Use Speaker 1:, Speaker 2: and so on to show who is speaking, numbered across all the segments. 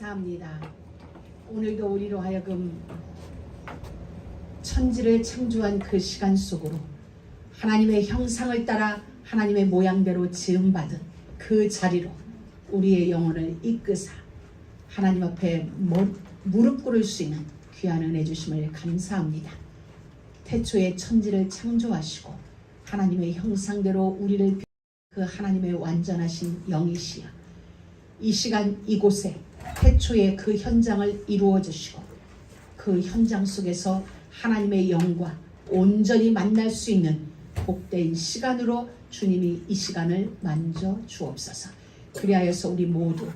Speaker 1: 감사합니다. 오늘도 우리로 하여금 천지를 창조한 그 시간 속으로 하나님의 형상을 따라 하나님의 모양대로 지음받은 그 자리로 우리의 영혼을 이끄사 하나님 앞에 무릎 꿇을 수 있는 귀한 은혜 주심을 감사합니다. 태초에 천지를 창조하시고 하나님의 형상대로 우리를 그 하나님의 완전하신 영이시여, 이 시간 이곳에 태초에 그 현장을 이루어 주시고 그 현장 속에서 하나님의 영과 온전히 만날 수 있는 복된 시간으로 주님이 이 시간을 만져 주옵소서. 그리하여서 우리 모두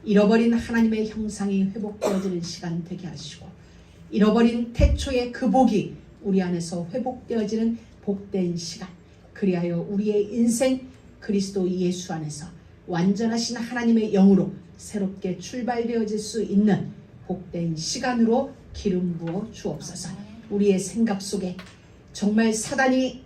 Speaker 1: 잃어버린 하나님의 형상이 회복되어지는 시간 되게 하시고 잃어버린 태초의 그 복이 우리 안에서 회복되어지는 복된 시간, 그리하여 우리의 인생 그리스도 예수 안에서 완전하신 하나님의 영으로 새롭게 출발되어질 수 있는 복된 시간으로 기름 부어 주옵소서. 우리의 생각 속에 정말 사단이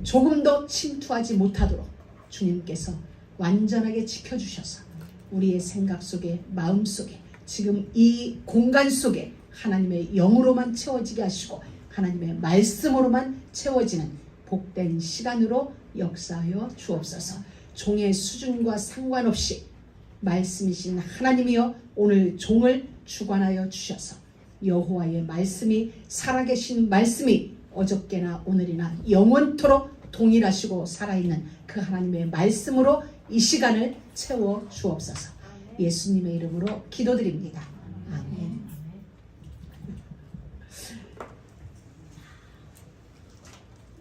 Speaker 1: 조금도 침투하지 못하도록 주님께서 완전하게 지켜주셔서 우리의 생각 속에, 마음 속에, 지금 이 공간 속에 하나님의 영으로만 채워지게 하시고 하나님의 말씀으로만 채워지는 복된 시간으로 역사하여 주옵소서. 종의 수준과 상관없이 말씀이신 하나님이여 오늘 종을 주관하여 주셔서 여호와의 말씀이, 살아계신 말씀이 어저께나 오늘이나 영원토록 동일하시고 살아있는 그 하나님의 말씀으로 이 시간을 채워 주옵소서. 예수님의 이름으로 기도드립니다. 아멘.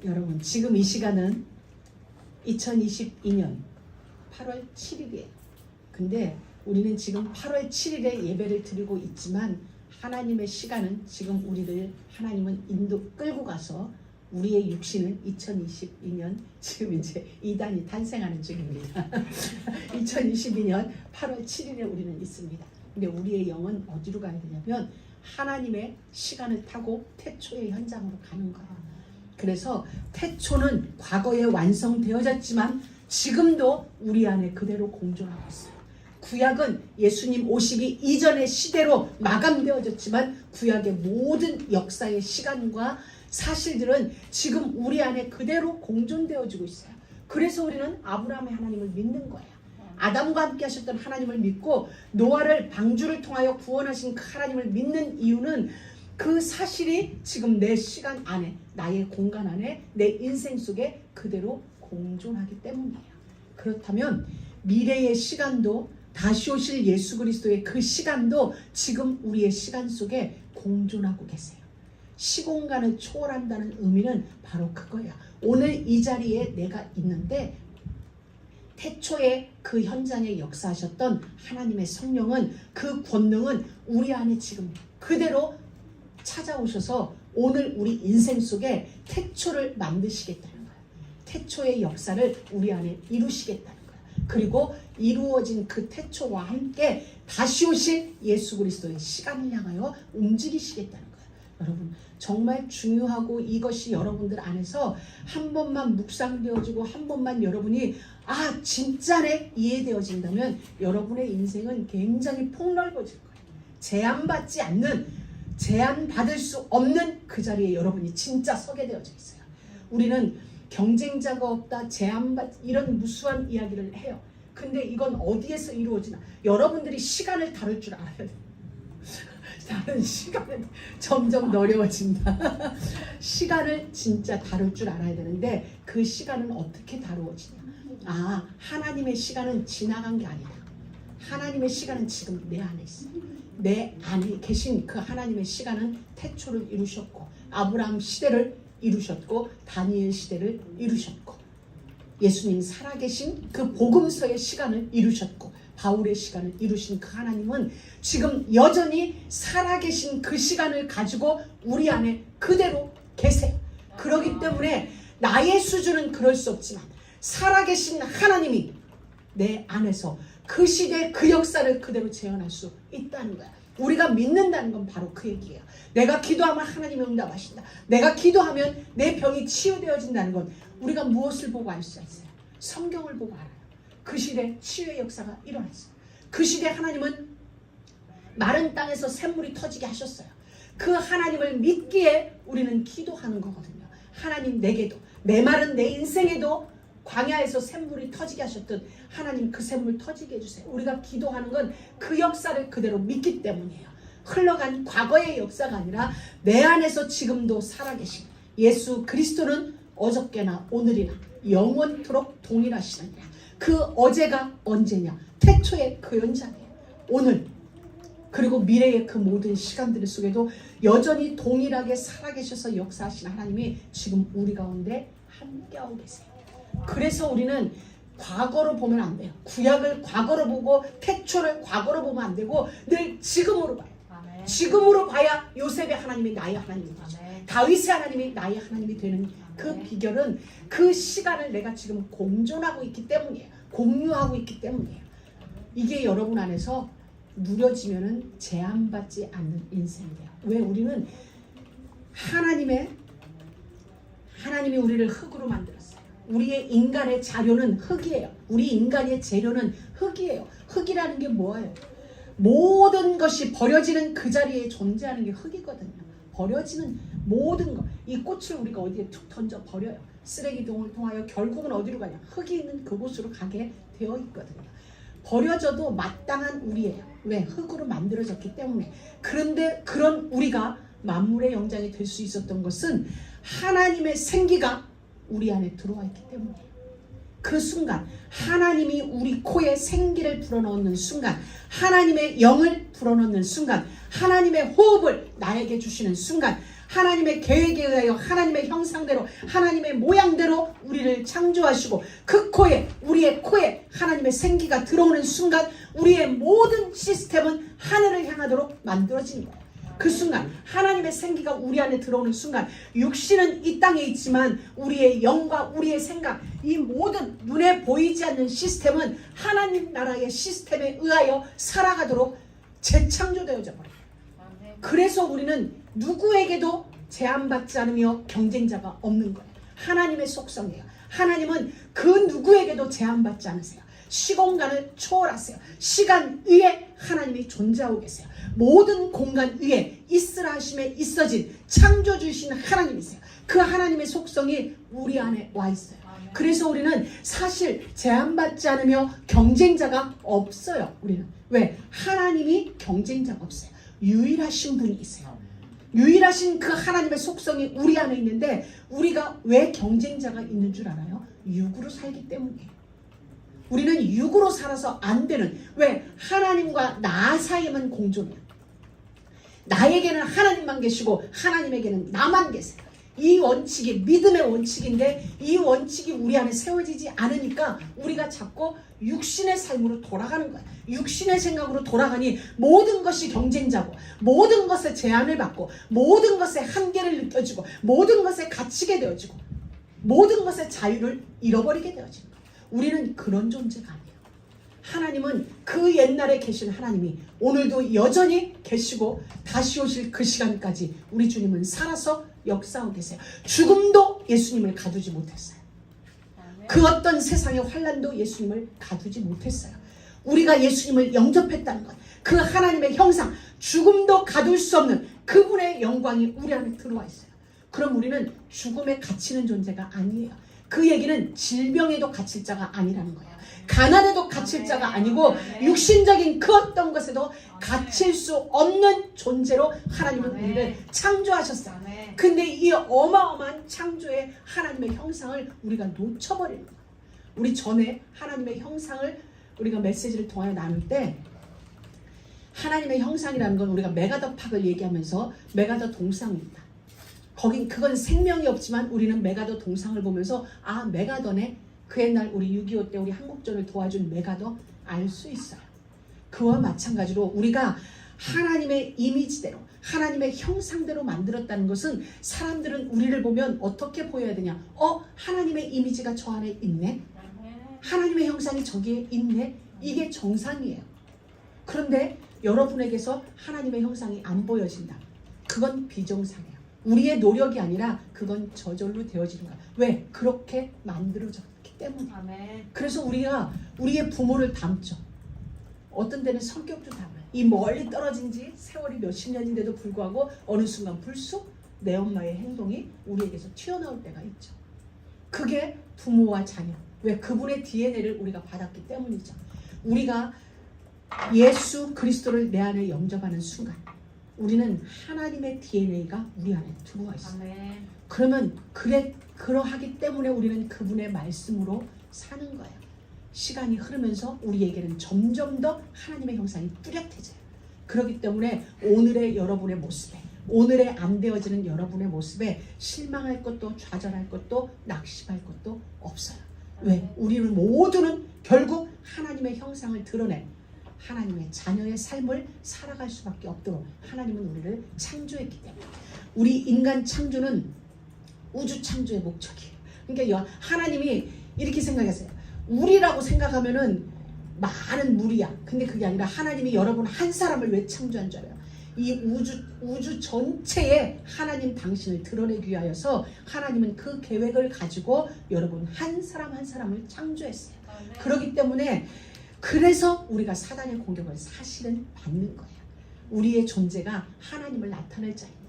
Speaker 1: 여러분, 지금 이 시간은 2022년 8월 7일이에요. 근데 우리는 지금 8월 7일에 예배를 드리고 있지만 하나님의 시간은 지금 우리를 하나님은 끌고 가서 우리의 육신은 2022년 지금 이제 이단이 탄생하는 중입니다. 2022년 8월 7일에 우리는 있습니다. 근데 우리의 영은 어디로 가야 되냐면 하나님의 시간을 타고 태초의 현장으로 가는 거예요. 그래서 태초는 과거에 완성되어졌지만 지금도 우리 안에 그대로 공존하고 있어요. 구약은 예수님 오시기 이전의 시대로 마감되어졌지만 구약의 모든 역사의 시간과 사실들은 지금 우리 안에 그대로 공존되어지고 있어요. 그래서 우리는 아브라함의 하나님을 믿는 거예요. 아담과 함께 하셨던 하나님을 믿고 노아를 방주를 통하여 구원하신 그 하나님을 믿는 이유는 그 사실이 지금 내 시간 안에, 나의 공간 안에, 내 인생 속에 그대로 공존하기 때문이에요. 그렇다면 미래의 시간도, 다시 오실 예수 그리스도의 그 시간도 지금 우리의 시간 속에 공존하고 계세요. 시공간을 초월한다는 의미는 바로 그거야. 오늘 이 자리에 내가 있는데 태초에 그 현장에 역사하셨던 하나님의 성령은, 그 권능은 우리 안에 지금 그대로 찾아오셔서 오늘 우리 인생 속에 태초를 만드시겠다는 거예요. 태초의 역사를 우리 안에 이루시겠다는 거예요. 그리고 이루어진 그 태초와 함께 다시 오실 예수 그리스도의 시간을 향하여 움직이시겠다는 거예요. 여러분, 정말 중요하고 이것이 여러분들 안에서 한 번만 묵상되어지고 한 번만 여러분이 진짜네 이해되어진다면 여러분의 인생은 굉장히 폭넓어질 거예요. 제한받지 않는, 제한받을 수 없는 그 자리에 여러분이 진짜 서게 되어져 있어요. 우리는 경쟁자가 없다, 이런 무수한 이야기를 해요. 근데 이건 어디에서 이루어지나? 여러분들이 시간을 다룰 줄 알아야 돼요. 나는 시간은 점점 어려워진다. 시간을 진짜 다룰 줄 알아야 되는데 그 시간은 어떻게 다루어지냐? 하나님의 시간은 지나간 게 아니다. 하나님의 시간은 지금 내 안에 있어. 내 안에 계신 그 하나님의 시간은 태초를 이루셨고 아브라함 시대를 이루셨고 다니엘 시대를 이루셨고 예수님 살아계신 그 복음서의 시간을 이루셨고 바울의 시간을 이루신 그 하나님은 지금 여전히 살아계신 그 시간을 가지고 우리 안에 그대로 계세요. 그렇기 때문에 나의 수준은 그럴 수 없지만 살아계신 하나님이 내 안에서 그 시대 그 역사를 그대로 재현할 수 있다는 거야. 우리가 믿는다는 건 바로 그 얘기예요. 내가 기도하면 하나님이 응답하신다. 내가 기도하면 내 병이 치유되어진다는 건 우리가 무엇을 보고 알 수 있어요? 성경을 보고 알아요. 그 시대 치유의 역사가 일어났어요. 그 시대 하나님은 마른 땅에서 샘물이 터지게 하셨어요. 그 하나님을 믿기에 우리는 기도하는 거거든요. 하나님 내게도 메마른 내 인생에도 광야에서 샘물이 터지게 하셨던 하나님 그 샘물 터지게 해주세요. 우리가 기도하는 건 그 역사를 그대로 믿기 때문이에요. 흘러간 과거의 역사가 아니라 내 안에서 지금도 살아계신 예수 그리스도는 어저께나 오늘이나 영원토록 동일하시느니라. 그 어제가 언제냐? 태초의 그 연장이에요. 오늘 그리고 미래의 그 모든 시간들 속에도 여전히 동일하게 살아계셔서 역사하신 하나님이 지금 우리 가운데 함께하고 계세요. 그래서 우리는 과거로 보면 안 돼요. 구약을 과거로 보고 태초를 과거로 보면 안 되고 늘 지금으로 봐요. 아멘. 지금으로 봐야 요셉의 하나님이 나의 하나님이 되죠. 다윗의 하나님이 나의 하나님이 되는 그 비결은 그 시간을 내가 지금 공존하고 있기 때문이에요. 공유하고 있기 때문이에요. 이게 여러분 안에서 누려지면은 제한받지 않는 인생이 돼요. 왜? 우리는 하나님이 우리를 흙으로 만들었어요. 우리의 인간의 자료는 흙이에요. 우리 인간의 재료는 흙이에요. 흙이라는 게 뭐예요? 모든 것이 버려지는 그 자리에 존재하는 게 흙이거든요. 버려지는 모든 것. 이 꽃을 우리가 어디에 툭 던져 버려요. 쓰레기통을 통하여 결국은 어디로 가냐? 흙이 있는 그곳으로 가게 되어 있거든요. 버려져도 마땅한 우리예요. 왜? 흙으로 만들어졌기 때문에. 그런데 그런 우리가 만물의 영장이 될 수 있었던 것은 하나님의 생기가 우리 안에 들어와 있기 때문이에요. 그 순간 하나님이 우리 코에 생기를 불어넣는 순간, 하나님의 영을 불어넣는 순간, 하나님의 호흡을 나에게 주시는 순간, 하나님의 계획에 의하여 하나님의 형상대로 하나님의 모양대로 우리를 창조하시고 그 코에, 우리의 코에 하나님의 생기가 들어오는 순간 우리의 모든 시스템은 하늘을 향하도록 만들어지는 거예요. 그 순간 하나님의 생기가 우리 안에 들어오는 순간 육신은 이 땅에 있지만 우리의 영과 우리의 생각, 이 모든 눈에 보이지 않는 시스템은 하나님 나라의 시스템에 의하여 살아가도록 재창조되어져 버려요. 그래서 우리는 누구에게도 제한받지 않으며 경쟁자가 없는 거예요. 하나님의 속성이에요. 하나님은 그 누구에게도 제한받지 않으세요. 시공간을 초월하세요. 시간 위에 하나님이 존재하고 계세요. 모든 공간 위에 있으라 하심에 있어진 창조주이신 하나님이세요. 그 하나님의 속성이 우리 안에 와 있어요. 그래서 우리는 사실 제한받지 않으며 경쟁자가 없어요. 우리는 왜? 하나님이 경쟁자가 없어요. 유일하신 분이세요. 유일하신 그 하나님의 속성이 우리 안에 있는데 우리가 왜 경쟁자가 있는 줄 알아요? 육으로 살기 때문이에요. 우리는 육으로 살아서 안 되는, 왜? 하나님과 나 사이에만 공존해요. 나에게는 하나님만 계시고 하나님에게는 나만 계세요. 이 원칙이 믿음의 원칙인데 이 원칙이 우리 안에 세워지지 않으니까 우리가 자꾸 육신의 삶으로 돌아가는 거야. 육신의 생각으로 돌아가니 모든 것이 경쟁자고 모든 것에 제한을 받고 모든 것에 한계를 느껴지고 모든 것에 갇히게 되어지고 모든 것의 자유를 잃어버리게 되어지는 거야. 우리는 그런 존재가 아니에요. 하나님은 그 옛날에 계신 하나님이 오늘도 여전히 계시고 다시 오실 그 시간까지 우리 주님은 살아서 역사하고 계세요. 죽음도 예수님을 가두지 못했어요. 그 어떤 세상의 환난도 예수님을 가두지 못했어요. 우리가 예수님을 영접했다는 것, 그 하나님의 형상, 죽음도 가둘 수 없는 그분의 영광이 우리 안에 들어와 있어요. 그럼 우리는 죽음에 갇히는 존재가 아니에요. 그 얘기는 질병에도 갇힐 자가 아니라는 거예요. 가난에도 갇힐 자가 아니고 육신적인 그 어떤 것에도 갇힐 수 없는 존재로 하나님은 우리를 창조하셨어요. 근데 이 어마어마한 창조의 하나님의 형상을 우리가 놓쳐버리는 거예요. 우리 전에 하나님의 형상을 우리가 메시지를 통하여 나눌 때 하나님의 형상이라는 건 우리가 메가더 팍을 얘기하면서 메가더 동상입니다. 그건 생명이 없지만 우리는 메가더 동상을 보면서 아, 메가더네. 그 옛날 우리 6.25 때 우리 한국전을 도와준 메가더 알 수 있어요. 그와 마찬가지로 우리가 하나님의 이미지대로 하나님의 형상대로 만들었다는 것은 사람들은 우리를 보면 어떻게 보여야 되냐? 하나님의 이미지가 저 안에 있네. 하나님의 형상이 저기에 있네. 이게 정상이에요. 그런데 여러분에게서 하나님의 형상이 안 보여진다. 그건 비정상이에요. 우리의 노력이 아니라 그건 저절로 되어지는 거야. 왜? 그렇게 만들어졌기 때문에. 그래서 우리가 우리의 부모를 닮죠. 어떤 데는 성격도 닮아요. 이 멀리 떨어진 지 세월이 몇십 년인데도 불구하고 어느 순간 불쑥 내 엄마의 행동이 우리에게서 튀어나올 때가 있죠. 그게 부모와 자녀. 왜? 그분의 DNA를 우리가 받았기 때문이죠. 우리가 예수 그리스도를 내 안에 영접하는 순간 우리는 하나님의 DNA가 우리 안에 들어와 있어요. 아멘. 그러면 그러하기 때문에 우리는 그분의 말씀으로 사는 거예요. 시간이 흐르면서 우리에게는 점점 더 하나님의 형상이 뚜렷해져요. 그렇기 때문에 오늘의 여러분의 모습에, 오늘의 안 되어지는 여러분의 모습에 실망할 것도 좌절할 것도 낙심할 것도 없어요. 왜? 우리는 모두는 결국 하나님의 형상을 드러내 하나님의 자녀의 삶을 살아갈 수밖에 없도록 하나님은 우리를 창조했기 때문에 우리 인간 창조는 우주 창조의 목적이에요. 그러니까 하나님이 이렇게 생각했어요. 우리라고 생각하면은 많은 무리야. 근데 그게 아니라 하나님이 여러분 한 사람을 왜 창조한 줄 알아요? 이 우주 전체에 하나님 당신을 드러내기 위하여서 하나님은 그 계획을 가지고 여러분 한 사람 한 사람을 창조했어요. 그렇기 때문에 그래서 우리가 사단의 공격을 사실은 받는 거예요. 우리의 존재가 하나님을 나타낼 자입니다.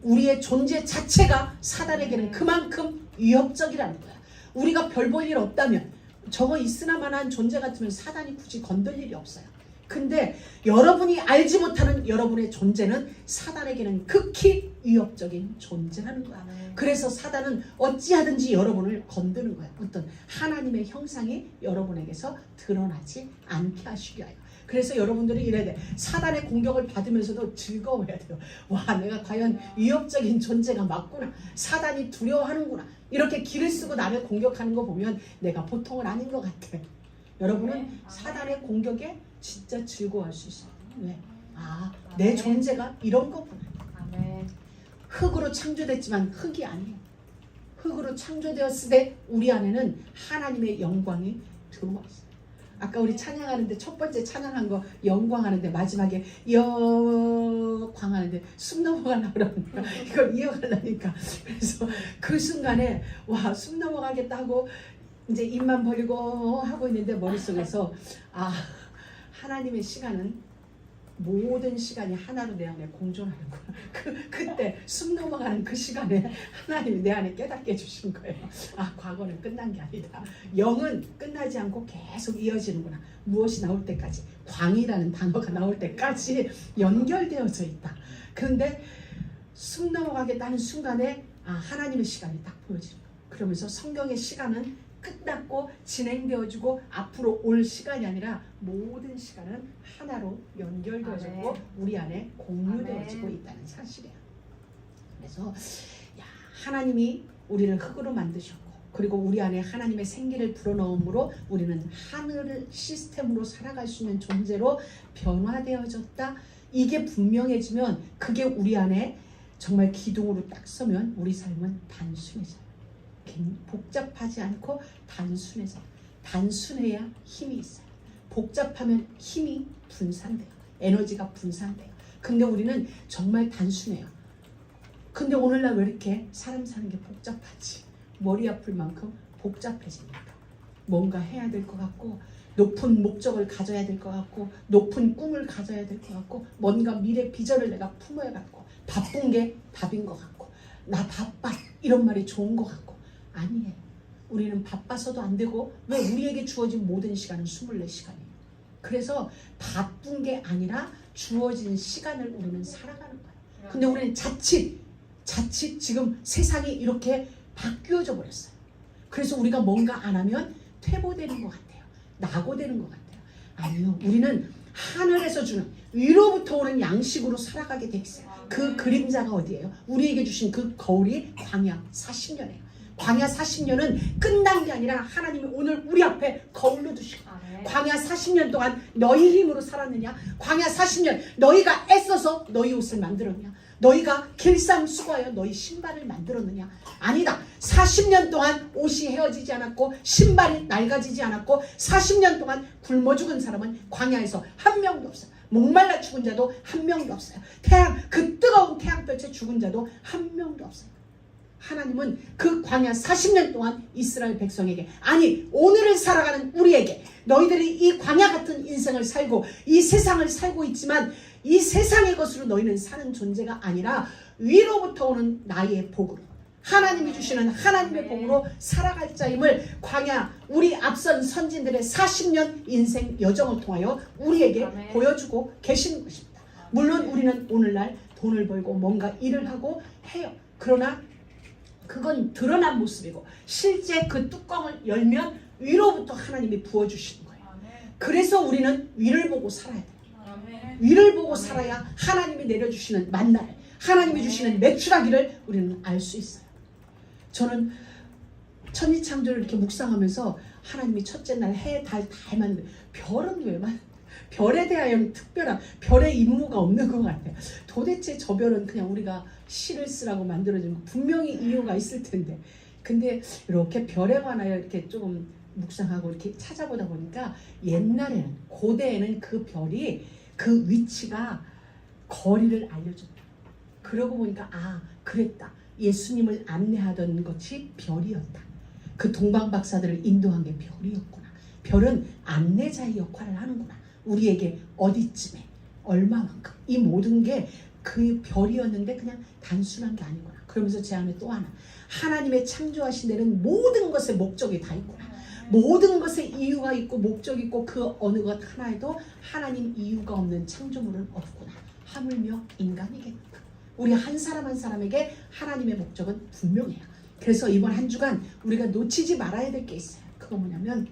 Speaker 1: 우리의 존재 자체가 사단에게는 그만큼 위협적이라는 거야. 우리가 별 볼 일 없다면 저거 있으나마나한 존재 같으면 사단이 굳이 건들 일이 없어요. 근데 여러분이 알지 못하는 여러분의 존재는 사단에게는 극히 위협적인 존재라는 거야. 그래서 사단은 어찌하든지 여러분을 건드는 거야. 어떤 하나님의 형상이 여러분에게서 드러나지 않게 하시기 위하여. 그래서 여러분들이 이래야 돼. 사단의 공격을 받으면서도 즐거워야 돼요. 와, 내가 과연 위협적인 존재가 맞구나. 사단이 두려워하는구나. 이렇게 길을 쓰고 나를 공격하는 거 보면 내가 보통은 아닌 것 같아. 여러분은 사단의 공격에 진짜 즐거워할 수 있어요. 왜? 내 존재가 이런 거구나. 흙으로 창조됐지만 흙이 아니에요. 흙으로 창조되었을 때 우리 안에는 하나님의 영광이 들어와 있어요. 아까 우리 찬양하는데 첫 번째 찬양한 거 영광하는데 마지막에 여광하는데 숨 넘어가려고 그러니까 이걸 이어가려니까 그래서 그 순간에 와, 숨 넘어가겠다 하고 이제 입만 벌리고 하고 있는데 머릿속에서 하나님의 시간은 모든 시간이 하나로 내 안에 공존하는구나. 그때 숨 넘어가는 그 시간에 하나님이 내 안에 깨닫게 해주신 거예요. 과거는 끝난 게 아니다. 영은 끝나지 않고 계속 이어지는구나. 무엇이 나올 때까지, 광이라는 단어가 나올 때까지 연결되어져 있다. 그런데 숨 넘어가겠다는 순간에 하나님의 시간이 딱 보여지는 거예요. 그러면서 성경의 시간은 끝났고 진행되어지고 앞으로 올 시간이 아니라 모든 시간은 하나로 연결되어지고 우리 안에 공유되어지고 있다는 사실이에요. 그래서 하나님이 우리를 흙으로 만드셨고 그리고 우리 안에 하나님의 생기를 불어넣음으로 우리는 하늘 시스템으로 살아갈 수 있는 존재로 변화되어졌다. 이게 분명해지면 그게 우리 안에 정말 기둥으로 딱 서면 우리 삶은 단순해져요. 복잡하지 않고 단순해서 단순해야 힘이 있어요. 복잡하면 힘이 분산돼요. 에너지가 분산돼요. 근데 우리는 정말 단순해요. 근데 오늘날 왜 이렇게 사람 사는 게 복잡하지? 머리 아플 만큼 복잡해집니다. 뭔가 해야 될 것 같고 높은 목적을 가져야 될 것 같고 높은 꿈을 가져야 될 것 같고 뭔가 미래 비전을 내가 품어야 갖고 바쁜 게 답인 것 같고 나 바빠 이런 말이 좋은 것 같고 아니에요. 우리는 바빠서도 안 되고 왜 우리에게 주어진 모든 시간은 24시간이에요. 그래서 바쁜 게 아니라 주어진 시간을 우리는 살아가는 거예요. 근데 우리는 자칫 지금 세상이 이렇게 바뀌어져 버렸어요. 그래서 우리가 뭔가 안 하면 퇴보되는 것 같아요. 낙오되는 것 같아요. 아니요. 우리는 하늘에서 주는 위로부터 오는 양식으로 살아가게 돼 있어요. 그 그림자가 어디예요? 우리에게 주신 그 거울이 광야 40년이에요. 광야 40년은 끝난 게 아니라 하나님이 오늘 우리 앞에 거울로 두시고 광야 40년 동안 너희 힘으로 살았느냐? 광야 40년 너희가 애써서 너희 옷을 만들었냐? 너희가 길쌈수고하여 너희 신발을 만들었느냐? 아니다. 40년 동안 옷이 헤어지지 않았고 신발이 낡아지지 않았고 40년 동안 굶어 죽은 사람은 광야에서 한 명도 없어요. 목말라 죽은 자도 한 명도 없어요. 그 뜨거운 태양볕에 죽은 자도 한 명도 없어요. 하나님은 그 광야 40년 동안 이스라엘 백성에게, 아니 오늘을 살아가는 우리에게, 너희들이 이 광야 같은 인생을 살고 이 세상을 살고 있지만 이 세상의 것으로 너희는 사는 존재가 아니라 위로부터 오는 나의 복으로, 하나님이 주시는 하나님의 복으로 살아갈 자임을 광야, 우리 앞선 선진들의 40년 인생 여정을 통하여 우리에게 보여주고 계시는 것입니다. 물론 우리는 오늘날 돈을 벌고 뭔가 일을 하고 해요. 그러나 그건 드러난 모습이고 실제 그 뚜껑을 열면 위로부터 하나님이 부어주시는 거예요. 그래서 우리는 위를 보고 살아야 돼요. 위를 보고 살아야 하나님이 내려주시는 만나를, 하나님이 주시는 매출하기를 우리는 알 수 있어요. 저는 천지창조를 이렇게 묵상하면서 하나님이 첫째 날 해, 달 다 해봤는데 별은 왜만, 별에 대하여는 특별한 별의 임무가 없는 것 같아요. 도대체 저 별은 그냥 우리가 시를 쓰라고 만들어진 거 분명히 이유가 있을 텐데, 근데 이렇게 별에 관하여 이렇게 조금 묵상하고 이렇게 찾아보다 보니까 옛날에는, 고대에는 그 별이 그 위치가 거리를 알려줬다. 그러고 보니까 아 그랬다. 예수님을 안내하던 것이 별이었다. 그 동방 박사들을 인도한 게 별이었구나. 별은 안내자의 역할을 하는구나. 우리에게 어디쯤에 얼마만큼, 이 모든 게 그 별이었는데 그냥 단순한 게 아니구나. 그러면서 제 안에 또 하나, 하나님의 창조하신 데는 모든 것의 목적이 다 있구나. 모든 것에 이유가 있고 목적이 있고 그 어느 것 하나에도 하나님 이유가 없는 창조물은 없구나. 하물며 인간이겠다. 우리 한 사람 한 사람에게 하나님의 목적은 분명해요. 그래서 이번 한 주간 우리가 놓치지 말아야 될 게 있어요. 그거 뭐냐면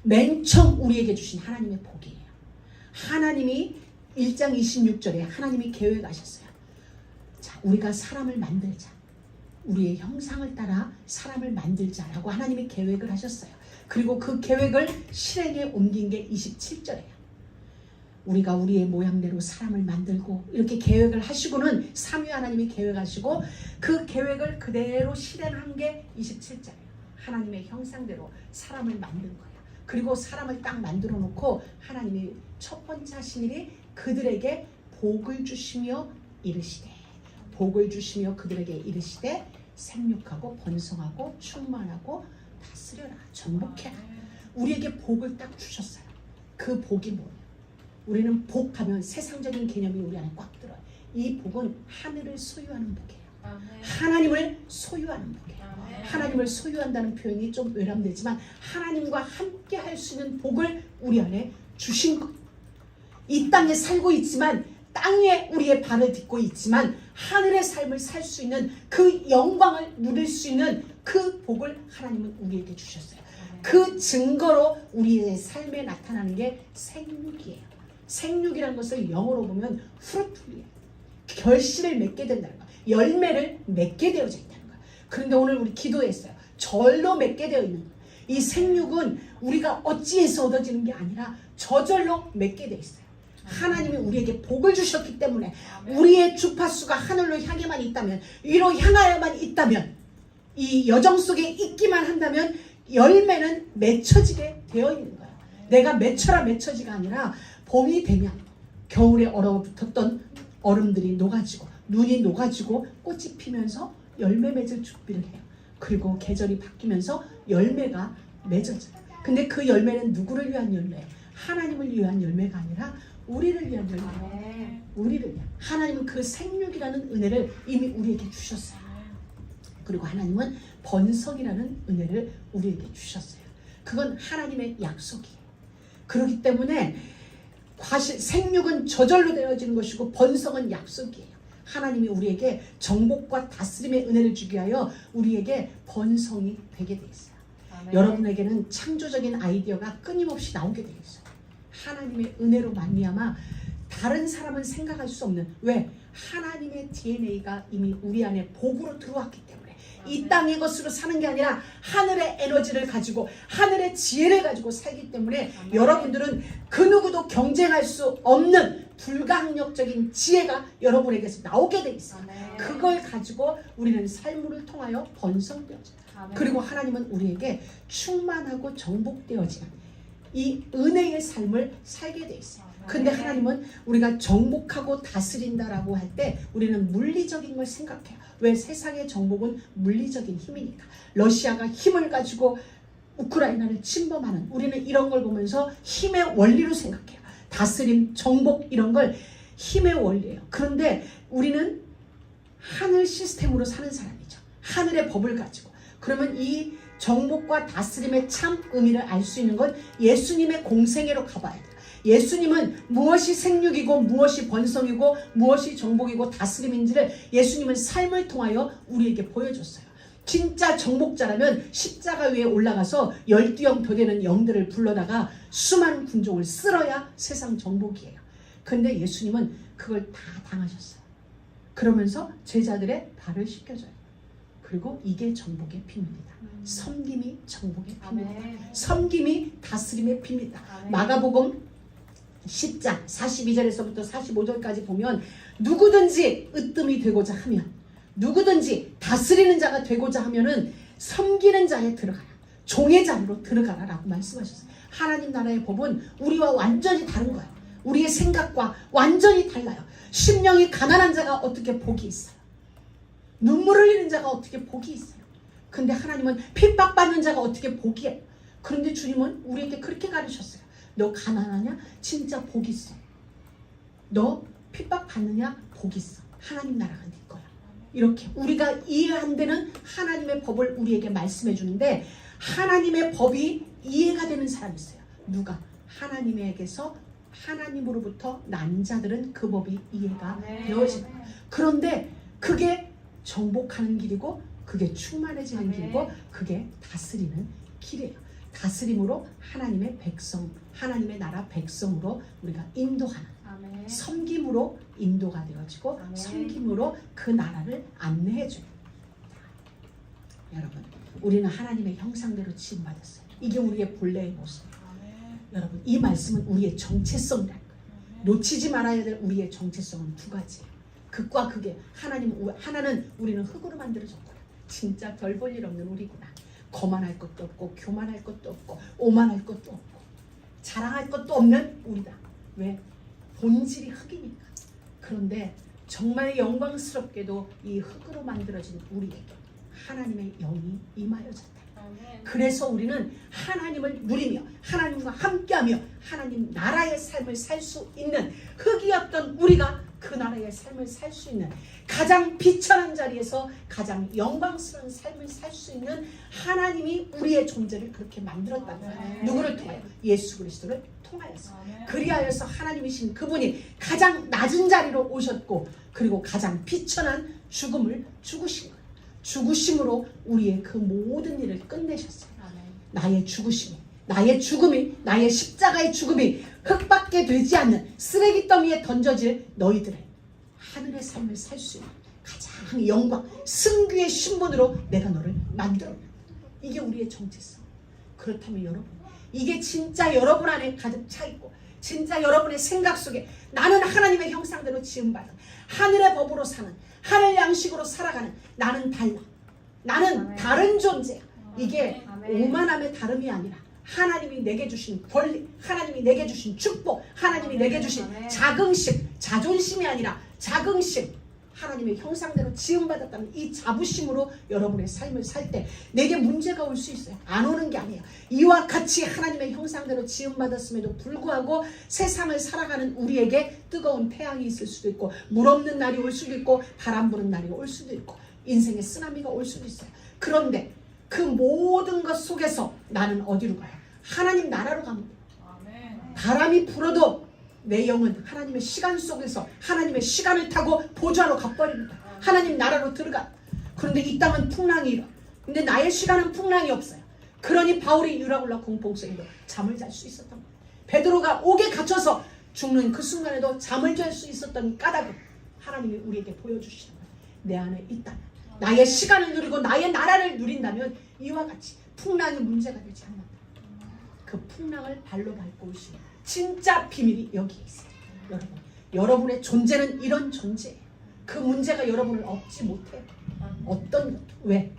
Speaker 1: 맨 처음 우리에게 주신 하나님의 복이에요. 하나님이 1장 26절에 하나님이 계획하셨어요. 자, 우리가 사람을 만들자. 우리의 형상을 따라 사람을 만들자라고 하나님이 계획을 하셨어요. 그리고 그 계획을 실행에 옮긴 게 27절이에요. 우리가 우리의 모양대로 사람을 만들고 이렇게 계획을 하시고는 삼위 하나님이 계획하시고 그 계획을 그대로 실행한 게 27절이에요. 하나님의 형상대로 사람을 만든 거예요. 그리고 사람을 딱 만들어 놓고 하나님이 첫 번째 하신 일이 그들에게 복을 주시며 이르시되, 복을 주시며 그들에게 이르시되 생육하고 번성하고 충만하고 다스려라, 정복해라. 우리에게 복을 딱 주셨어요. 그 복이 뭐예요? 우리는 복하면 세상적인 개념이 우리 안에 꽉 들어요. 이 복은 하늘을 소유하는 복이에요. 하나님을 소유하는 복이에요. 하나님을 소유한다는 표현이 좀 외람되지만 하나님과 함께 할 수 있는 복을 우리 안에 주신 것. 이 땅에 살고 있지만, 땅에 우리의 발을 딛고 있지만 하늘의 삶을 살 수 있는 그 영광을 누릴 수 있는 그 복을 하나님은 우리에게 주셨어요. 그 증거로 우리의 삶에 나타나는 게 생육이에요. 생육이라는 것을 영어로 보면 fruit이에요. 결실을 맺게 된다는 거예요. 열매를 맺게 되어져 있다는 거예요. 그런데 오늘 우리 기도했어요. 절로 맺게 되어 있는 거예요. 이 생육은 우리가 어찌해서 얻어지는 게 아니라 저절로 맺게 되어 있어요. 하나님이 우리에게 복을 주셨기 때문에 우리의 주파수가 하늘로 향해만 있다면, 위로 향하여만 있다면, 이 여정 속에 있기만 한다면 열매는 맺혀지게 되어 있는 거예요. 내가 맺혀라 맺혀지가 아니라 봄이 되면 겨울에 얼어붙었던 얼음들이 녹아지고 눈이 녹아지고 꽃이 피면서 열매 맺을 준비를 해요. 그리고 계절이 바뀌면서 열매가 맺어져요. 근데 그 열매는 누구를 위한 열매예요? 하나님을 위한 열매가 아니라 우리를 위한 열매예요. 우리를 위한. 하나님은 그 생육이라는 은혜를 이미 우리에게 주셨어요. 그리고 하나님은 번성이라는 은혜를 우리에게 주셨어요. 그건 하나님의 약속이에요. 그렇기 때문에 생육은 저절로 되어지는 것이고 번성은 약속이에요. 하나님이 우리에게 정복과 다스림의 은혜를 주기 위하여 우리에게 번성이 되게 돼 있어요. 아멘. 여러분에게는 창조적인 아이디어가 끊임없이 나오게 돼 있어요. 하나님의 은혜로 말미암아 다른 사람은 생각할 수 없는, 왜? 하나님의 DNA가 이미 우리 안에 복으로 들어왔기 때문에 이 땅의 것으로 사는 게 아니라 하늘의 에너지를 가지고 하늘의 지혜를 가지고 살기 때문에 여러분들은 그 누구도 경쟁할 수 없는 불가항력적인 지혜가 여러분에게서 나오게 돼 있어요. 그걸 가지고 우리는 삶을 통하여 번성되어져요. 그리고 하나님은 우리에게 충만하고 정복되어지는 이 은혜의 삶을 살게 돼 있어요. 근데 하나님은 우리가 정복하고 다스린다라고 할 때 우리는 물리적인 걸 생각해요. 왜? 세상의 정복은 물리적인 힘이니까. 러시아가 힘을 가지고 우크라이나를 침범하는, 우리는 이런 걸 보면서 힘의 원리로 생각해요. 다스림, 정복 이런 걸 힘의 원리예요. 그런데 우리는 하늘 시스템으로 사는 사람이죠. 하늘의 법을 가지고. 그러면 이 정복과 다스림의 참 의미를 알 수 있는 건 예수님의 공생애로 가봐야 돼요. 예수님은 무엇이 생육이고 무엇이 번성이고 무엇이 정복이고 다스림인지를 예수님은 삶을 통하여 우리에게 보여줬어요. 진짜 정복자라면 십자가 위에 올라가서 12영 더 되는 영들을 불러다가 수많은 군종을 쓸어야 세상 정복이에요. 근데 예수님은 그걸 다 당하셨어요. 그러면서 제자들의 발을 씻겨줘요. 그리고 이게 정복의 비밀이다. 섬김이 정복의 비밀이다. 섬김이 다스림의 비밀이다. 마가복음 10장 42절에서부터 45절까지 보면 누구든지 으뜸이 되고자 하면, 누구든지 다스리는 자가 되고자 하면은 섬기는 자에 들어가라, 종의 자리로 들어가라 라고 말씀하셨어요. 하나님 나라의 법은 우리와 완전히 다른 거예요. 우리의 생각과 완전히 달라요. 심령이 가난한 자가 어떻게 복이 있어요? 눈물을 흘리는 자가 어떻게 복이 있어요? 근데 하나님은 핍박받는 자가 어떻게 복이에요? 그런데 주님은 우리에게 그렇게 가르쳤어요. 너 가난하냐? 진짜 복 있어. 너 핍박받느냐? 복 있어. 하나님 나라가 네 거야. 이렇게 우리가 이해 안 되는 하나님의 법을 우리에게 말씀해 주는데, 하나님의 법이 이해가 되는 사람이 있어요. 누가? 하나님에게서, 하나님으로부터 난 자들은 그 법이 이해가 되어진다. 그런데 그게 정복하는 길이고, 그게 충만해지는 길이고, 그게 다스리는 길이에요. 다스림으로 하나님의 백성, 하나님의 나라 백성으로 우리가 인도하는, 섬김으로 인도가 되어지고, 섬김으로 그 나라를 안내해줘요. 여러분, 우리는 하나님의 형상대로 지음받았어요. 이게 우리의 본래의 모습이에요. 여러분, 이 말씀은 우리의 정체성이라는 거예요. 놓치지 말아야 될 우리의 정체성은 두 가지예요. 극과 극의 하나는 우리는 흙으로 만들어졌구나. 진짜 별 볼 일 없는 우리구나. 거만할 것도 없고 교만할 것도 없고 오만할 것도 없고 자랑할 것도 없는 우리다. 왜? 본질이 흙이니까. 그런데 정말 영광스럽게도 이 흙으로 만들어진 우리에게 하나님의 영이 임하여졌다. 그래서 우리는 하나님을 누리며 하나님과 함께하며 하나님 나라의 삶을 살 수 있는, 흙이었던 우리가 그 나라의 삶을 살 수 있는, 가장 비천한 자리에서 가장 영광스러운 삶을 살 수 있는 하나님이 우리의 존재를 그렇게 만들었다는 거예요. 누구를 통하여? 예수 그리스도를 통하여서. 그리하여서 하나님이신 그분이 가장 낮은 자리로 오셨고, 그리고 가장 비천한 죽음을 죽으신 거예요. 죽으심으로 우리의 그 모든 일을 끝내셨어요. 나의 죽으심이, 나의 죽음이, 나의 십자가의 죽음이 흙밖에 되지 않는 쓰레기 더미에 던져질 너희들의 하늘의 삶을 살 수 있는 가장 영광, 승귀의 신분으로 내가 너를 만들었다. 이게 우리의 정체성. 그렇다면 여러분, 이게 진짜 여러분 안에 가득 차 있고, 진짜 여러분의 생각 속에 나는 하나님의 형상대로 지음받은, 하늘의 법으로 사는, 하늘 양식으로 살아가는 나는 달라, 나는 다른 존재야. 이게 오만함의 다름이 아니라 하나님이 내게 주신 권리, 하나님이 내게 주신 축복, 하나님이 내게 주신 자긍심, 자존심이 아니라 자긍심, 하나님의 형상대로 지음받았다는 이 자부심으로 여러분의 삶을 살 때 내게 문제가 올 수 있어요. 안 오는 게 아니에요. 이와 같이 하나님의 형상대로 지음받았음에도 불구하고 세상을 살아가는 우리에게 뜨거운 태양이 있을 수도 있고, 물 없는 날이 올 수도 있고, 바람 부는 날이 올 수도 있고, 인생의 쓰나미가 올 수도 있어요. 그런데 그 모든 것 속에서 나는 어디로 가요? 하나님 나라로 가면 돼요. 바람이 불어도 내 영은 하나님의 시간 속에서 하나님의 시간을 타고 보좌로 가버립니다. 하나님 나라로 들어가. 그런데 이 땅은 풍랑이 일어. 근데 나의 시간은 풍랑이 없어요. 그러니 바울이 유라굴라 공포 속에도 잠을 잘 수 있었던 거예요. 베드로가 옥에 갇혀서 죽는 그 순간에도 잠을 잘 수 있었던 까닭을 하나님이 우리에게 보여주시는 거예요. 내 안에 있다면, 나의 시간을 누리고 나의 나라를 누린다면 이와 같이 풍랑이 문제가 되지 않는다. 그 풍랑을 발로 밟고 오시는 진짜 비밀이 여기에 있어요. 여러분, 여러분의 존재는 이런 존재예요. 그 문제가 여러분을 얻지 못해요. 어떤 왜?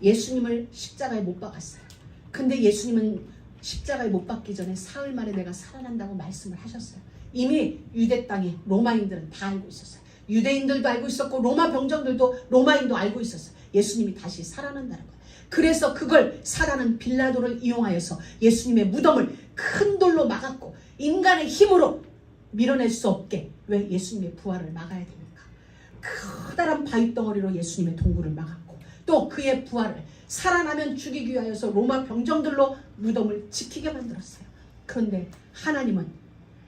Speaker 1: 예수님을 십자가에 못 박았어요. 근데 예수님은 십자가에 못 박기 전에 사흘 만에 내가 살아난다고 말씀을 하셨어요. 이미 유대 땅에 로마인들은 다 알고 있었어요. 유대인들도 알고 있었고 로마 병정들도 로마인도 알고 있었어요. 예수님이 다시 살아난다는 거예요. 그래서 그걸 살아난 빌라도를 이용하여서 예수님의 무덤을 큰 돌로 막았고 인간의 힘으로 밀어낼 수 없게 왜 예수님의 부활을 막아야 됩니까? 커다란 바위덩어리로 예수님의 동굴을 막았고 또 그의 부활을 살아나면 죽이기 위하여서 로마 병정들로 무덤을 지키게 만들었어요. 그런데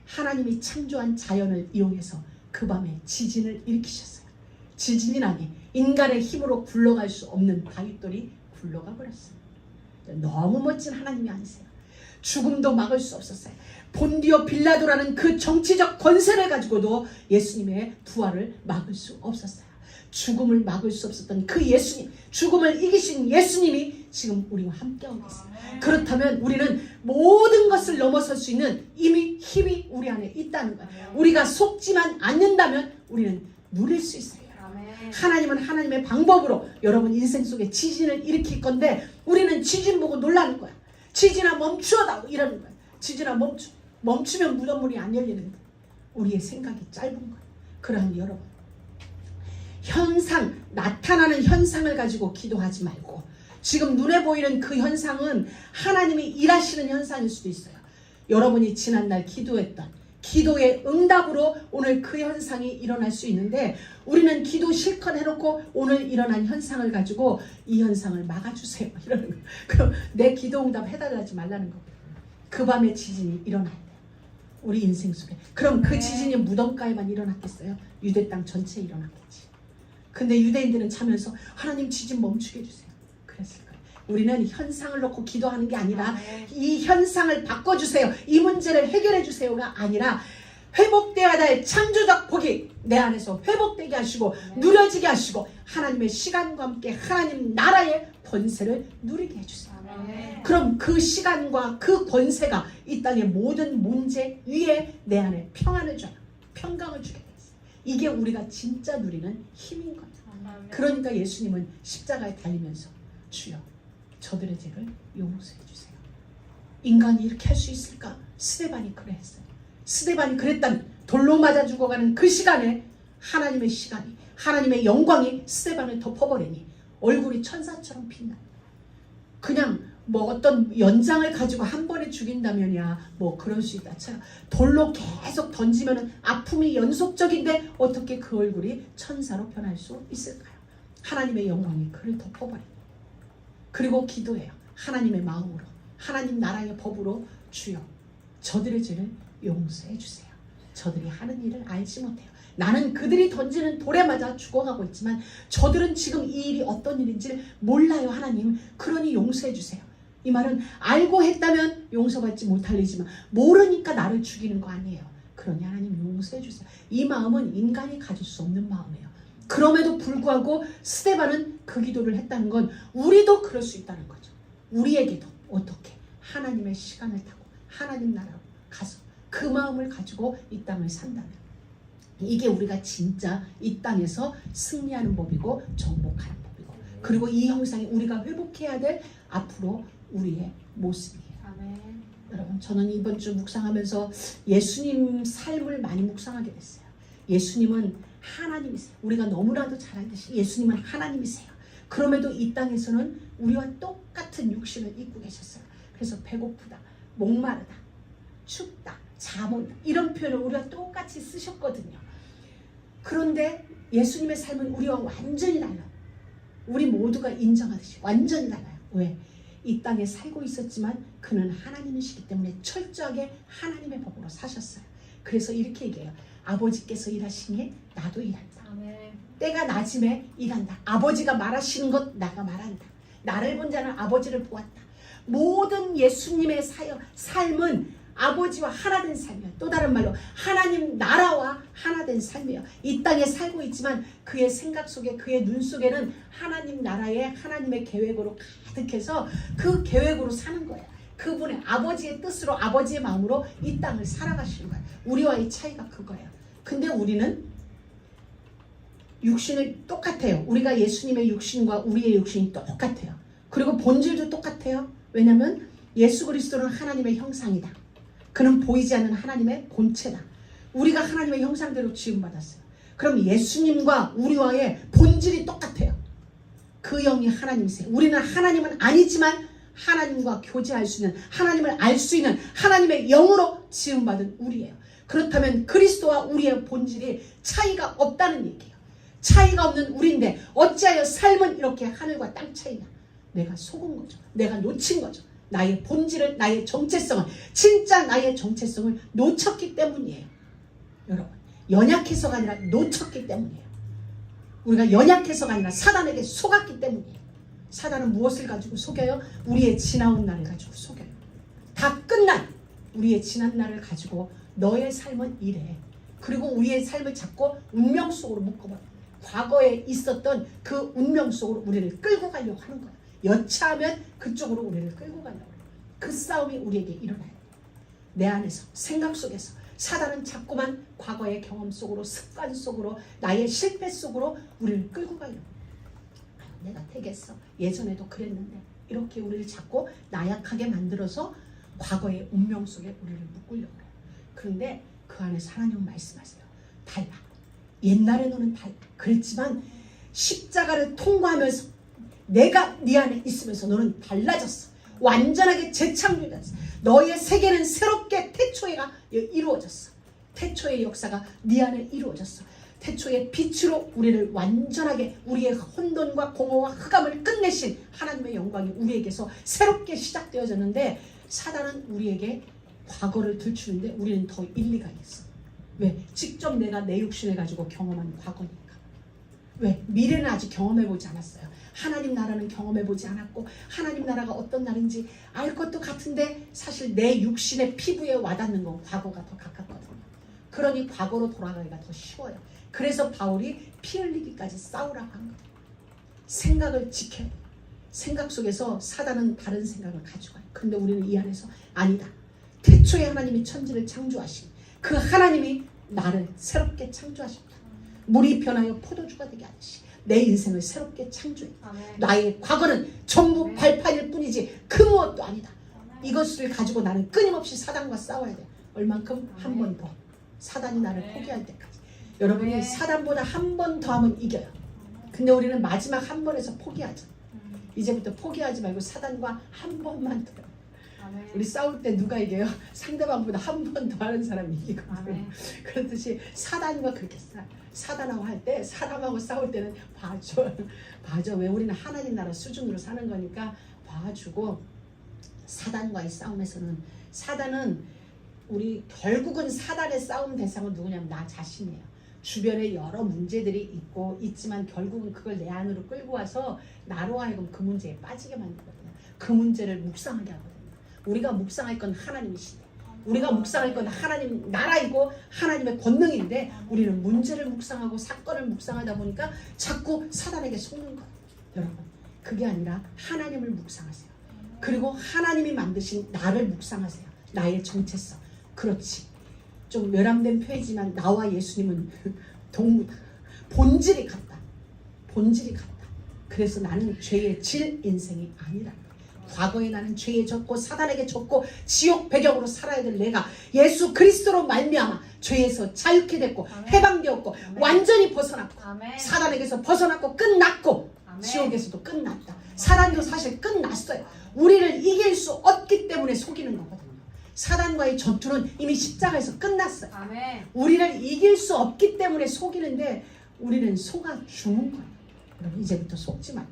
Speaker 1: 하나님이 창조한 자연을 이용해서 그 밤에 지진을 일으키셨어요. 지진이라니 인간의 힘으로 굴러갈 수 없는 바위돌이 굴러가 버렸어요. 너무 멋진 하나님이 아니세요. 죽음도 막을 수 없었어요. 본디오 빌라도라는 그 정치적 권세를 가지고도 예수님의 부활을 막을 수 없었어요. 죽음을 막을 수 없었던 그 예수님, 죽음을 이기신 예수님이 지금 우리와 함께하고 계세요. 그렇다면 우리는 모든 것을 넘어설 수 있는 이미 힘이 우리 안에 있다는 거예요. 우리가 속지만 않는다면 우리는 누릴 수 있어요. 하나님은 하나님의 방법으로 여러분 인생 속에 지진을 일으킬 건데 우리는 지진 보고 놀라는 거야. 지진아 멈추어다 이러는 거야. 지진아 멈추면 무덤문이 안 열리는데 우리의 생각이 짧은 거야. 그러니 여러분 나타나는 현상을 가지고 기도하지 말고 지금 눈에 보이는 그 현상은 하나님이 일하시는 현상일 수도 있어요. 여러분이 지난날 기도했던 기도의 응답으로 오늘 그 현상이 일어날 수 있는데 우리는 기도 실컷 해놓고 오늘 일어난 현상을 가지고 이 현상을 막아주세요 이러는 거예요. 그럼 내 기도 응답 해달라지 말라는 거예요. 그 밤에 지진이 일어나야 돼요. 우리 인생 속에. 그럼 그 지진이 무덤가에만 일어났겠어요? 유대 땅 전체에 일어났겠지. 근데 유대인들은 자면서 하나님 지진 멈추게 해주세요. 그랬을 거예요. 우리는 현상을 놓고 기도하는 게 아니라 이 현상을 바꿔주세요. 이 문제를 해결해 주세요가 아니라 회복되어야 될 창조적 복이 내 안에서 회복되게 하시고 누려지게 하시고 하나님의 시간과 함께 하나님 나라의 권세를 누리게 해주세요. 그럼 그 시간과 그 권세가 이 땅의 모든 문제 위에 내 안에 평안을 줘요. 평강을 주게 되겠어요. 이게 우리가 진짜 누리는 힘인 거예요. 그러니까 예수님은 십자가에 달리면서 주여 저들의 죄를 용서해 주세요. 인간이 이렇게 할 수 있을까? 스데반이 그랬어요. 스데반이 그랬다면 돌로 맞아 죽어가는 그 시간에 하나님의 시간이 하나님의 영광이 스데반을 덮어버리니 얼굴이 천사처럼 빛나. 그냥 뭐 어떤 연장을 가지고 한 번에 죽인다면야 뭐 그럴 수 있다. 돌로 계속 던지면 아픔이 연속적인데 어떻게 그 얼굴이 천사로 변할 수 있을까요? 하나님의 영광이 그를 덮어버려요. 그리고 기도해요. 하나님의 마음으로 하나님 나라의 법으로 주여 저들의 죄를 용서해 주세요. 저들이 하는 일을 알지 못해요. 나는 그들이 던지는 돌에 맞아 죽어가고 있지만 저들은 지금 이 일이 어떤 일인지 몰라요. 하나님 그러니 용서해 주세요. 이 말은 알고 했다면 용서받지 못할 일이지만 모르니까 나를 죽이는 거 아니에요. 그러니 하나님 용서해 주세요. 이 마음은 인간이 가질 수 없는 마음이에요. 그럼에도 불구하고 스데반은 그 기도를 했다는 건 우리도 그럴 수 있다는 거죠. 우리에게도 어떻게 하나님의 시간을 타고 하나님 나라로 가서 그 마음을 가지고 이 땅을 산다면 이게 우리가 진짜 이 땅에서 승리하는 법이고 정복하는 법이고 그리고 이 형상이 우리가 회복해야 될 앞으로 우리의 모습이에요. 아멘. 여러분 저는 이번 주 묵상하면서 예수님 삶을 많이 묵상하게 됐어요. 예수님은 하나님이세요. 우리가 너무나도 잘 알듯이 예수님은 하나님이세요. 그럼에도 이 땅에서는 우리와 똑같은 육신을 입고 계셨어요. 그래서 배고프다, 목마르다, 춥다, 잠온다 이런 표현을 우리가 똑같이 쓰셨거든요. 그런데 예수님의 삶은 우리와 완전히 달라요. 우리 모두가 인정하듯이 완전히 달라요. 왜? 이 땅에 살고 있었지만 그는 하나님이시기 때문에 철저하게 하나님의 법으로 사셨어요. 그래서 이렇게 얘기해요. 아버지께서 일하시니 나도 일한다. 아멘. 때가 낮음에 일한다. 아버지가 말하시는 것 나가 말한다. 나를 본 자는 아버지를 보았다. 모든 예수님의 삶은 아버지와 하나된 삶이에요. 또 다른 말로 하나님 나라와 하나된 삶이에요. 이 땅에 살고 있지만 그의 생각 속에 그의 눈 속에는 하나님 나라의 하나님의 계획으로 가득해서 그 계획으로 사는 거예요. 그분의 아버지의 뜻으로 아버지의 마음으로 이 땅을 살아가시는 거예요. 우리와의 차이가 그거예요. 근데 우리는 육신을 똑같아요. 우리가 예수님의 육신과 우리의 육신이 똑같아요. 그리고 본질도 똑같아요. 왜냐하면 예수 그리스도는 하나님의 형상이다. 그는 보이지 않는 하나님의 본체다. 우리가 하나님의 형상대로 지음받았어요. 그럼 예수님과 우리와의 본질이 똑같아요. 그 영이 하나님이세요. 우리는 하나님은 아니지만 하나님과 교제할 수 있는, 하나님을 알 수 있는 하나님의 영으로 지음받은 우리예요. 그렇다면 그리스도와 우리의 본질이 차이가 없다는 얘기예요. 차이가 없는 우리인데 어찌하여 삶은 이렇게 하늘과 땅 차이냐. 내가 속은 거죠. 내가 놓친 거죠. 나의 본질을, 나의 정체성을, 진짜 나의 정체성을 놓쳤기 때문이에요. 여러분, 연약해서가 아니라 놓쳤기 때문이에요. 우리가 연약해서가 아니라 사단에게 속았기 때문이에요. 사단은 무엇을 가지고 속여요? 우리의 지나온 날을 가지고 속여요. 다 끝난 우리의 지난 날을 가지고 너의 삶은 이래. 그리고 우리의 삶을 자꾸 운명 속으로 묶어버려요. 과거에 있었던 그 운명 속으로 우리를 끌고 가려고 하는 거예요. 여차하면 그쪽으로 우리를 끌고 가려고 해요. 그 싸움이 우리에게 일어나요. 내 안에서, 생각 속에서 사단은 자꾸만 과거의 경험 속으로, 습관 속으로, 나의 실패 속으로 우리를 끌고 가려고 해요. 내가 되겠어. 예전에도 그랬는데. 이렇게 우리를 자꾸 나약하게 만들어서 과거의 운명 속에 우리를 묶으려고 해요. 그런데 그 안에서 하나님은 말씀하세요. 달라. 옛날에 너는 달라. 그랬지만 십자가를 통과하면서 내가 네 안에 있으면서 너는 달라졌어. 완전하게 재창조됐어. 너의 세계는 새롭게 태초에가 이루어졌어. 태초의 역사가 네 안에 이루어졌어. 태초의 빛으로 우리를 완전하게 우리의 혼돈과 공허와 흑암을 끝내신 하나님의 영광이 우리에게서 새롭게 시작되어졌는데 사단은 우리에게 과거를 들추는데 우리는 더 일리가 있어. 왜? 직접 내가 내 육신을 가지고 경험한 과거니까. 왜? 미래는 아직 경험해보지 않았어요. 하나님 나라는 경험해보지 않았고 하나님 나라가 어떤 나라인지 알 것도 같은데 사실 내 육신의 피부에 와닿는 건 과거가 더 가깝거든요. 그러니 과거로 돌아가기가 더 쉬워요. 그래서 바울이 피 흘리기까지 싸우라고 한 거예요. 생각을 지켜야 돼요. 생각 속에서 사단은 다른 생각을 가져가요. 그런데 우리는 이 안에서 아니다. 태초에 하나님이 천지를 창조하신 그 하나님이 나를 새롭게 창조하셨다. 물이 변하여 포도주가 되게 하듯이 내 인생을 새롭게 창조해. 나의 과거는 전부 발판일 뿐이지 그 무엇도 아니다. 이것을 가지고 나는 끊임없이 사단과 싸워야 돼. 얼만큼? 한 번 더. 사단이 나를 포기할 때까지. 여러분이 사단보다 한 번 더 하면 이겨요. 근데 우리는 마지막 한 번에서 포기하죠. 이제부터 포기하지 말고 사단과 한 번만 더요. 우리 싸울 때 누가 이겨요? 상대방보다 한 번 더 하는 사람이 이기거든요. 그렇듯이 사단과 그렇게 싸요. 사단하고 할 때, 사람하고 싸울 때는 봐줘. 봐줘. 왜? 우리는 하나님 나라 수준으로 사는 거니까 봐주고. 사단과의 싸움에서는 사단은 우리 결국은 사단의 싸움 대상은 누구냐면 나 자신이에요. 주변에 여러 문제들이 있지만 결국은 그걸 내 안으로 끌고 와서 나로 하여금 그 문제에 빠지게 만들거든요. 그 문제를 묵상하게 하거든요. 우리가 묵상할 건 하나님이신데 우리가 묵상할 건 하나님 나라이고 하나님의 권능인데 우리는 문제를 묵상하고 사건을 묵상하다 보니까 자꾸 사단에게 속는 거예요. 여러분 그게 아니라 하나님을 묵상하세요. 그리고 하나님이 만드신 나를 묵상하세요. 나의 정체성. 그렇지. 좀 외람된 표현이지만 나와 예수님은 동무다. 본질이 같다. 본질이 같다. 그래서 나는 죄의 질 인생이 아니라 과거에 나는 죄에 졌고 사단에게 졌고 지옥 배경으로 살아야 될 내가 예수 그리스도로 말미암아 죄에서 자유케 됐고 해방되었고 완전히 벗어났고 사단에게서 벗어났고 끝났고 지옥에서도 끝났다. 사단도 사실 끝났어요. 우리를 이길 수 없기 때문에 속이는 거거든요. 사단과의 전투는 이미 십자가에서 끝났어요. 우리를 이길 수 없기 때문에 속이는데 우리는 속아 죽는 거예요. 여러분 이제부터 속지 말고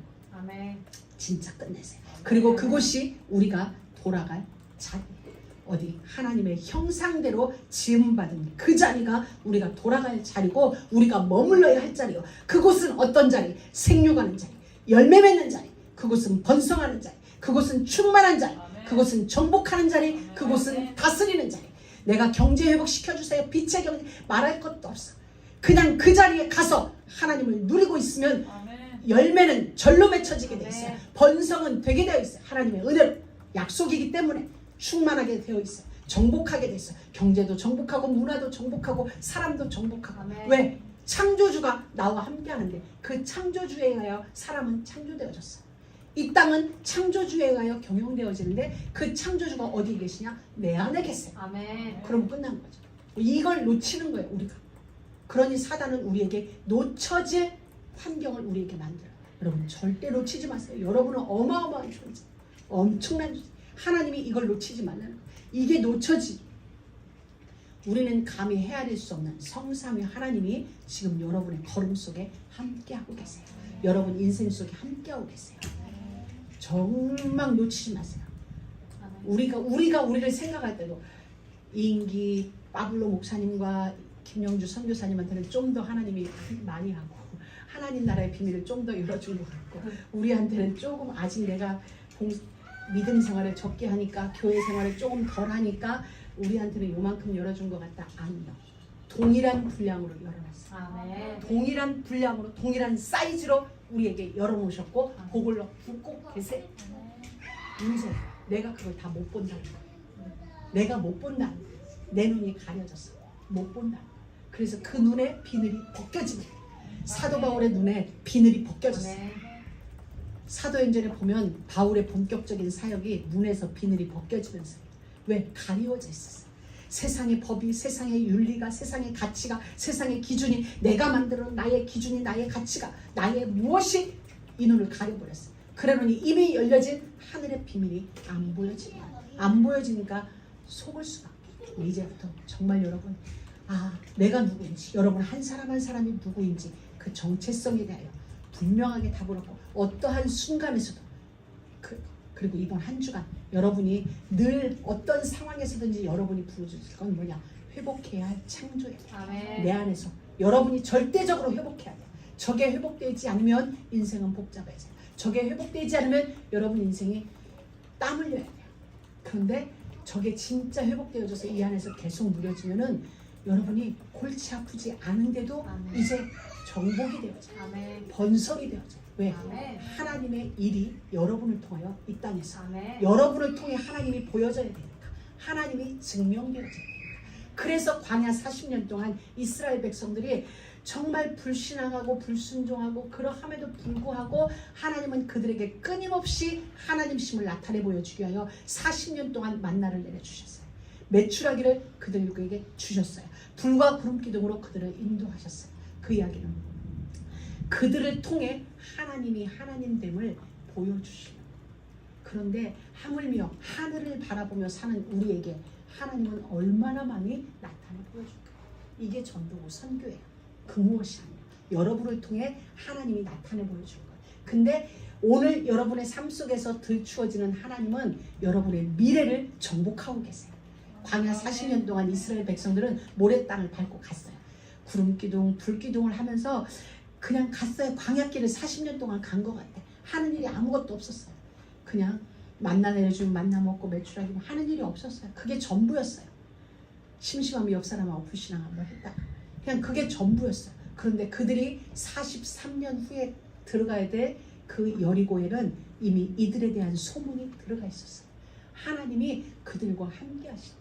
Speaker 1: 진짜 끝내세요. 그리고 그곳이 우리가 돌아갈 자리예요. 어디? 하나님의 형상대로 지음받은 그 자리가 우리가 돌아갈 자리고 우리가 머물러야 할 자리요. 그곳은 어떤 자리? 생육하는 자리, 열매 맺는 자리, 그곳은 번성하는 자리, 그곳은 충만한 자리, 그곳은 정복하는 자리, 그곳은 다스리는 자리. 내가 경제 회복시켜주세요. 빛의 경제 말할 것도 없어. 그냥 그 자리에 가서 하나님을 누리고 있으면 열매는 절로 맺혀지게 되어 있어요. 번성은 되게 되어 있어요. 하나님의 은혜로 약속이기 때문에 충만하게 되어 있어요. 정복하게 되어 있어요. 경제도 정복하고 문화도 정복하고 사람도 정복하고. 왜? 창조주가 나와 함께 하는데 그 창조주에 의하여 사람은 창조되어졌어요. 이 땅은 창조주에 의하여 경영되어지는데 그 창조주가 어디에 계시냐? 내 안에 계세요.
Speaker 2: 아멘.
Speaker 1: 그럼 끝난 거죠. 이걸 놓치는 거예요, 우리가. 그러니 사단은 우리에게 놓쳐질 환경을 우리에게 만들어요. 여러분 절대 놓치지 마세요. 여러분은 어마어마한 존재, 엄청난 존재. 하나님이 이걸 놓치지 말라는 거예요. 이게 놓쳐지. 우리는 감히 헤아릴 수 없는 성삼위 하나님이 지금 여러분의 걸음 속에 함께하고 계세요. 여러분 인생 속에 함께하고 계세요. 정말 놓치지 마세요. 우리가 우리를 생각할 때도 이인기 파블로 목사님과 김영주 선교사님한테는 좀 더 하나님이 많이 하고 하나님 나라의 비밀을 좀 더 열어준 것 같고 우리한테는 조금 아직 내가 믿음 생활을 적게 하니까 교회 생활을 조금 덜 하니까 우리한테는 요만큼 열어준 것 같다. 아니요. 동일한 분량으로 열어놨어요.
Speaker 2: 아멘.
Speaker 1: 동일한 분량으로 동일한 사이즈로 우리에게 열어놓으셨고 그걸로 붙고 계세요. 인생 내가 그걸 다 못 본다는 거예요. 내가 못 본다는 거예요. 내 눈이 가려졌어. 못 본다는 거예요. 그래서 그 눈에 비늘이 벗겨지는 거예요. 사도 바울의 눈에 비늘이 벗겨졌어요. 사도행전에 보면 바울의 본격적인 사역이 눈에서 비늘이 벗겨지면서 왜? 가리워져 있었어요. 세상의 법이, 세상의 윤리가, 세상의 가치가, 세상의 기준이 내가 만들어 나의 기준이, 나의 가치가, 나의 무엇이 이 눈을 가려버렸어요. 그러니 이미 열려진 하늘의 비밀이 안 보여지니까 안 보여지니까 속을 수밖에. 이제부터 정말 여러분 내가 누구인지 여러분 한 사람 한 사람이 누구인지 그 정체성에 대하여 분명하게 답을 얻고 어떠한 순간에서도 그리고 이번 한 주간 여러분이 늘 어떤 상황에서든지 여러분이 부르짖을 건 뭐냐? 회복해야 할 창조예요. 내 안에서 여러분이 절대적으로 회복해야 돼요. 저게 회복되지 않으면 인생은 복잡해져요. 저게 회복되지 않으면 여러분 인생이 땀 흘려야 돼요. 그런데 저게 진짜 회복되어져서 이 안에서 계속 누려지면은 여러분이 골치 아프지 않은데도 이제 정복이 되어져요. 번성이 되어져요. 왜? 하나님의 일이 여러분을 통하여 이 땅에서 여러분을 통해 하나님이 보여져야 되니까 하나님이 증명되어져야 되니까. 그래서 광야 40년 동안 이스라엘 백성들이 정말 불신앙하고 불순종하고 그러함에도 불구하고 하나님은 그들에게 끊임없이 하나님심을 나타내 보여주기 위하여 40년 동안 만나를 내려주셨어요. 메추라기를 그들에게 주셨어요. 불과 구름 기둥으로 그들을 인도하셨어요. 그 이야기는 그들을 통해 하나님이 하나님됨을 보여주시는. 그런데 하물며 하늘을 바라보며 사는 우리에게 하나님은 얼마나 많이 나타내 보여줄까요? 이게 전도고 선교예요. 그 무엇이 아니에요. 여러분을 통해 하나님이 나타내 보여줄 거예요. 근데 오늘 여러분의 삶 속에서 들추어지는 하나님은 여러분의 미래를 정복하고 계세요. 광야 40년 동안 이스라엘 백성들은 모래 땅을 밟고 갔어요. 구름기둥, 불기둥을 하면서 그냥 갔어요. 광야길을 40년 동안 간 것 같아. 하는 일이 아무것도 없었어요. 그냥 만나 내려주면 만나 먹고 메추라기 하는 일이 없었어요. 그게 전부였어요. 심심하면 옆 사람하고 불신앙 한번 했다. 그냥 그게 전부였어요. 그런데 그들이 43년 후에 들어가야 될 그 여리고에는 이미 이들에 대한 소문이 들어가 있었어요. 하나님이 그들과 함께 하신다.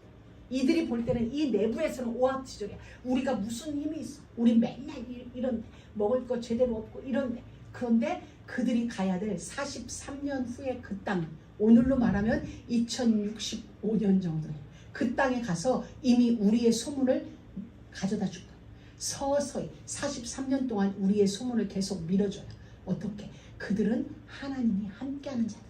Speaker 1: 이들이 볼 때는 이 내부에서는 오합지졸이야. 우리가 무슨 힘이 있어. 우리 맨날 이런 먹을 거 제대로 없고 이런데. 그런데 그들이 가야 될 43년 후에 그 땅, 오늘로 말하면 2065년 정도에 그 땅에 가서 이미 우리의 소문을 가져다 줄 거예요. 서서히 43년 동안 우리의 소문을 계속 밀어줘요. 어떻게? 그들은 하나님이 함께하는 자들이야.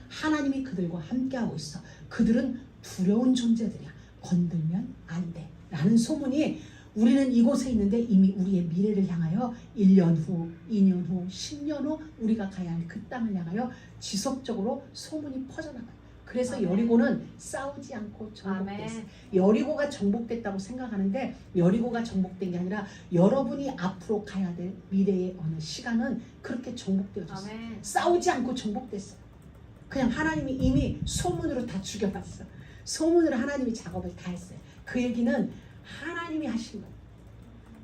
Speaker 1: 하나님이 그들과 함께하고 있어. 그들은 두려운 존재들이야. 건들면 안 돼. 라는 소문이 우리는 이곳에 있는데 이미 우리의 미래를 향하여 1년 후, 2년 후, 10년 후 우리가 가야 할 그 땅을 향하여 지속적으로 소문이 퍼져나가요. 그래서 여리고는 싸우지 않고 정복됐어요. 여리고가 정복됐다고 생각하는데 여리고가 정복된 게 아니라 여러분이 앞으로 가야 될 미래의 어느 시간은 그렇게 정복되어졌어요. 싸우지 않고 정복됐어요. 그냥 하나님이 이미 소문으로 다 죽여봤어. 소문으로 하나님이 작업을 다 했어요. 그 얘기는 하나님이 하신 거예요.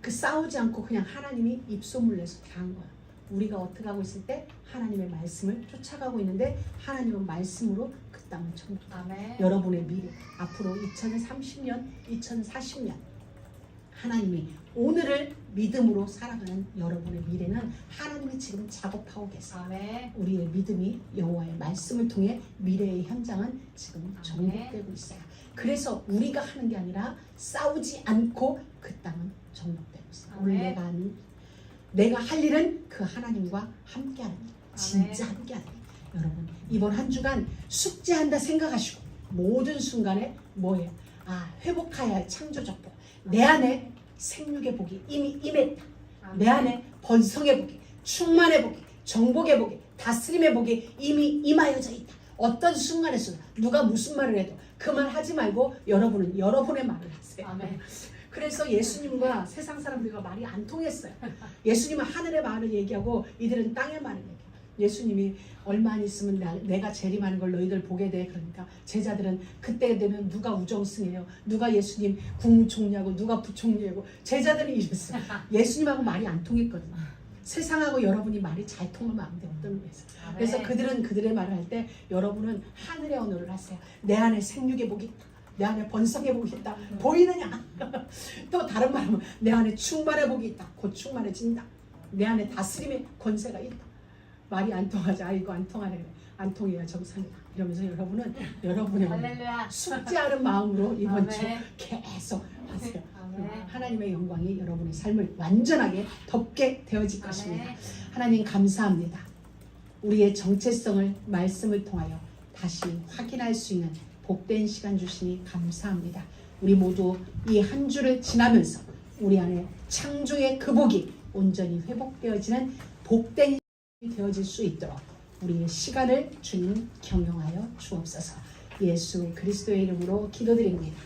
Speaker 1: 그 싸우지 않고 그냥 하나님이 입소문 내서 다 한 거야. 우리가 어떻게 하고 있을 때 하나님의 말씀을 쫓아가고 있는데 하나님은 말씀으로 그 땅을 정복해요. 여러분의 미래 앞으로 2030년, 2040년 하나님이 오늘을 믿음으로 살아가는 여러분의 미래는 하나님이 지금 작업하고 계세요.
Speaker 2: 아멘.
Speaker 1: 우리의 믿음이 여호와의 말씀을 통해 미래의 현장은 지금 정복되고 있어요. 그래서 우리가 하는 게 아니라 싸우지 않고 그 땅은 정복되고 있어요. 오늘
Speaker 2: 아멘.
Speaker 1: 내가 할 일은 그 하나님과 함께하는 일, 진짜
Speaker 2: 아멘.
Speaker 1: 함께하는 일. 여러분 이번 한 주간 숙제한다 생각하시고 모든 순간에 뭐예요? 회복해야 할 창조적 복. 내 안에 생육의 복이 이미 임했다.
Speaker 2: 아멘.
Speaker 1: 내 안에 번성의 복이, 충만의 복이, 정복의 복이, 다스림의 복이 이미 임하여져 있다. 어떤 순간에서 누가 무슨 말을 해도 그 말 하지 말고 여러분은 여러분의 말을 하세요.
Speaker 2: 아멘.
Speaker 1: 그래서 예수님과 세상 사람들과 말이 안 통했어요. 예수님은 하늘의 말을 얘기하고 이들은 땅의 말을 얘기해요. 예수님이 얼마 안 있으면 내가 재림하는 걸 너희들 보게 돼. 그러니까 제자들은 그때 되면 누가 우정승이에요, 누가 예수님 국무총리하고 누가 부총리하고 제자들이 이랬어요. 예수님하고 말이 안 통했거든요. 세상하고 여러분이 말이 잘 통하면 안 돼요. 어떤 의미에서. 그래서 그들은 그들의 말을 할 때 여러분은 하늘의 언어를 하세요. 내 안에 생육의 복이 있다. 내 안에 번성의 복이 있다. 보이느냐? 또 다른 말하면 내 안에 충만의 복이 있다. 곧 충만해진다. 내 안에 다스림의 권세가 있다. 말이 안 통하지. 이거 안 통하네. 안 통해야 정상이다. 이러면서 여러분은 여러분의
Speaker 2: 할렐루야.
Speaker 1: 숙제하는 마음으로 이번 주
Speaker 2: 아멘.
Speaker 1: 계속 하세요.
Speaker 2: 아멘.
Speaker 1: 하나님의 영광이 여러분의 삶을 완전하게 덮게 되어질 것입니다.
Speaker 2: 아멘.
Speaker 1: 하나님 감사합니다. 우리의 정체성을 말씀을 통하여 다시 확인할 수 있는 복된 시간 주시니 감사합니다. 우리 모두 이 한 주를 지나면서 우리 안에 창조의 그 복이 온전히 회복되어지는 복된 시간이 되어질 수 있도록 우리의 시간을 주님 경영하여 주옵소서. 예수 그리스도의 이름으로 기도드립니다.